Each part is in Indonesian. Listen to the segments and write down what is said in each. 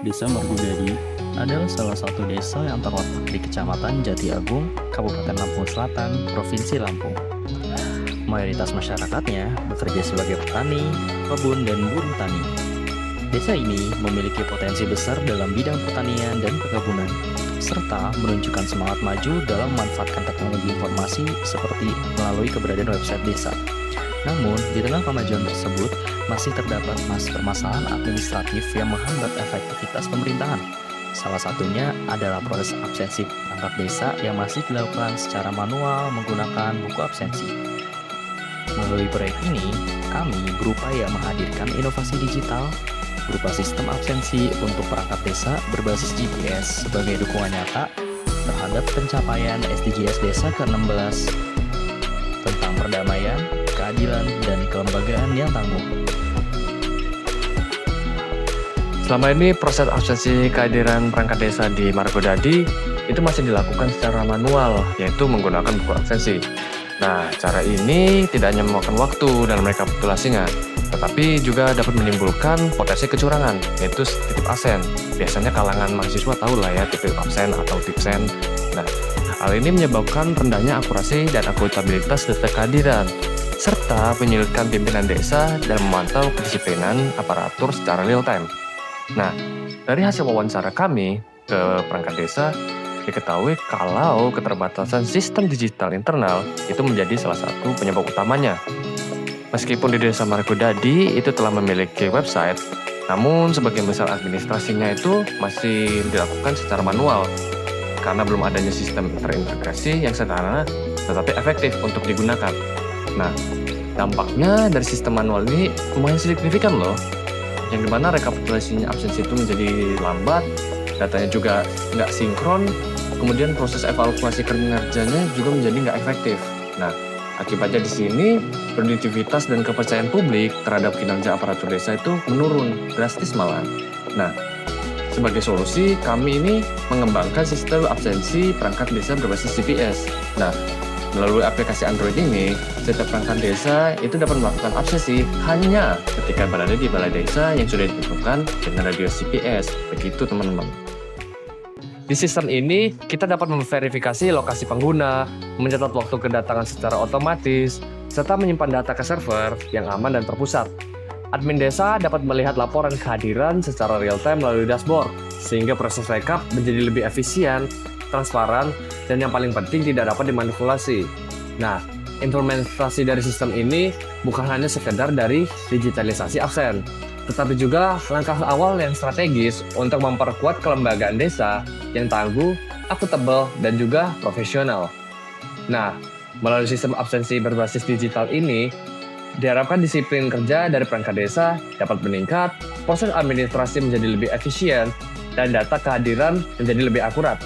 Desa Margodadi adalah salah satu desa yang terletak di Kecamatan Jati Agung, Kabupaten Lampung Selatan, Provinsi Lampung. Mayoritas masyarakatnya bekerja sebagai petani, kebun, dan buruh tani. Desa ini memiliki potensi besar dalam bidang pertanian dan perkebunan, serta menunjukkan semangat maju dalam memanfaatkan teknologi informasi seperti melalui keberadaan website desa. Namun, di tengah kemajuan tersebut, masih terdapat permasalahan administratif yang menghambat efektivitas pemerintahan. Salah satunya adalah proses absensi perangkat desa yang masih dilakukan secara manual menggunakan buku absensi. Melalui proyek ini, kami berupaya menghadirkan inovasi digital berupa sistem absensi untuk perangkat desa berbasis GPS sebagai dukungan nyata terhadap pencapaian SDGs Desa ke-16 tentang perdamaian, keadilan, dan kelembagaan yang tangguh. Selama ini proses absensi kehadiran perangkat desa di Margodadi itu masih dilakukan secara manual, yaitu menggunakan buku absensi. Nah, cara ini tidak hanya memakan waktu dalam rekapitulasinya, tetapi juga dapat menimbulkan potensi kecurangan, yaitu titip absen. Biasanya kalangan mahasiswa tahu lah ya titip absen atau tipsen. Nah, hal ini menyebabkan rendahnya akurasi dan akuntabilitas data kehadiran, serta menyulitkan pimpinan desa dalam memantau kedisiplinan aparatur secara real time. Nah, dari hasil wawancara kami ke perangkat desa, diketahui kalau keterbatasan sistem digital internal itu menjadi salah satu penyebab utamanya. Meskipun di Desa Margodadi itu telah memiliki website, namun sebagian besar administrasinya itu masih dilakukan secara manual karena belum adanya sistem terintegrasi yang sederhana tetapi efektif untuk digunakan. Nah, dampaknya dari sistem manual ini lumayan signifikan loh, yang dimana rekapitulasinya absensi itu menjadi lambat, datanya juga nggak sinkron, kemudian proses evaluasi kinerjanya juga menjadi nggak efektif. Nah, akibatnya di sini produktivitas dan kepercayaan publik terhadap kinerja aparatur desa itu menurun drastis malahan. Nah, sebagai solusi kami ini mengembangkan sistem absensi perangkat desa berbasis GPS. Nah, melalui aplikasi Android ini, setiap perangkat desa itu dapat melakukan absensi hanya ketika berada di balai desa yang sudah ditentukan dengan radius GPS. Begitu teman-teman. Di sistem ini, kita dapat memverifikasi lokasi pengguna, mencatat waktu kedatangan secara otomatis, serta menyimpan data ke server yang aman dan terpusat. Admin desa dapat melihat laporan kehadiran secara real-time melalui dashboard, sehingga proses rekap menjadi lebih efisien, transparan, dan yang paling penting tidak dapat dimanipulasi. Nah, implementasi dari sistem ini bukan hanya sekedar dari digitalisasi absen, tetapi juga langkah awal yang strategis untuk memperkuat kelembagaan desa yang tangguh, akuntabel, dan juga profesional. Nah, melalui sistem absensi berbasis digital ini, diharapkan disiplin kerja dari perangkat desa dapat meningkat, proses administrasi menjadi lebih efisien, dan data kehadiran menjadi lebih akurat.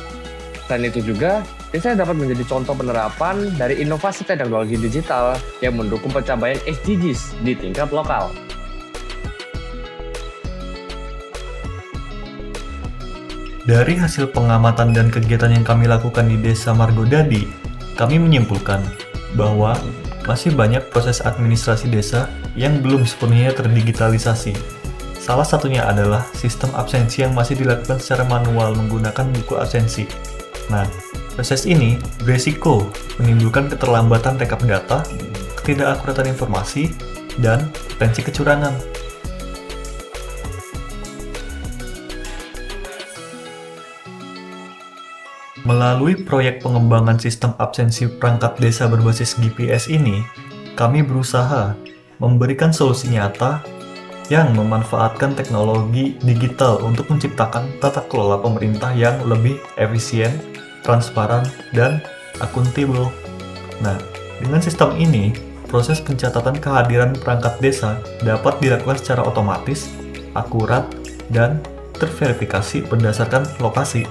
Selain itu juga, desa dapat menjadi contoh penerapan dari inovasi teknologi digital yang mendukung pencapaian SDGs di tingkat lokal. Dari hasil pengamatan dan kegiatan yang kami lakukan di Desa Margodadi, kami menyimpulkan bahwa masih banyak proses administrasi desa yang belum sepenuhnya terdigitalisasi. Salah satunya adalah sistem absensi yang masih dilakukan secara manual menggunakan buku absensi. Nah, proses ini beresiko menimbulkan keterlambatan rekap data, ketidakakuratan informasi, dan potensi kecurangan. Melalui proyek pengembangan sistem absensi perangkat desa berbasis GPS ini, kami berusaha memberikan solusi nyata yang memanfaatkan teknologi digital untuk menciptakan tata kelola pemerintah yang lebih efisien, transparan, dan akuntabel. Nah, dengan sistem ini, proses pencatatan kehadiran perangkat desa dapat dilakukan secara otomatis, akurat, dan terverifikasi berdasarkan lokasi.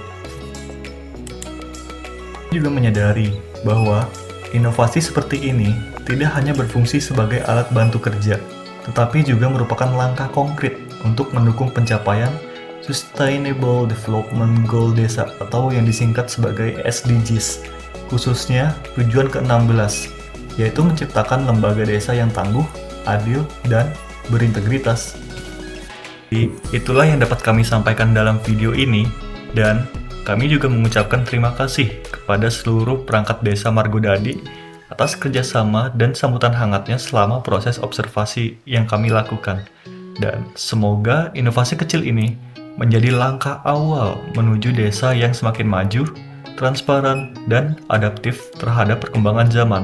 Juga menyadari bahwa inovasi seperti ini tidak hanya berfungsi sebagai alat bantu kerja, tetapi juga merupakan langkah konkret untuk mendukung pencapaian Sustainable Development Goal Desa atau yang disingkat sebagai SDGs, khususnya tujuan ke-16, yaitu menciptakan lembaga desa yang tangguh, adil, dan berintegritas. Itulah yang dapat kami sampaikan dalam video ini, dan kami juga mengucapkan terima kasih kepada seluruh perangkat desa Margodadi atas kerjasama dan sambutan hangatnya selama proses observasi yang kami lakukan. Dan semoga inovasi kecil ini menjadi langkah awal menuju desa yang semakin maju, transparan, dan adaptif terhadap perkembangan zaman.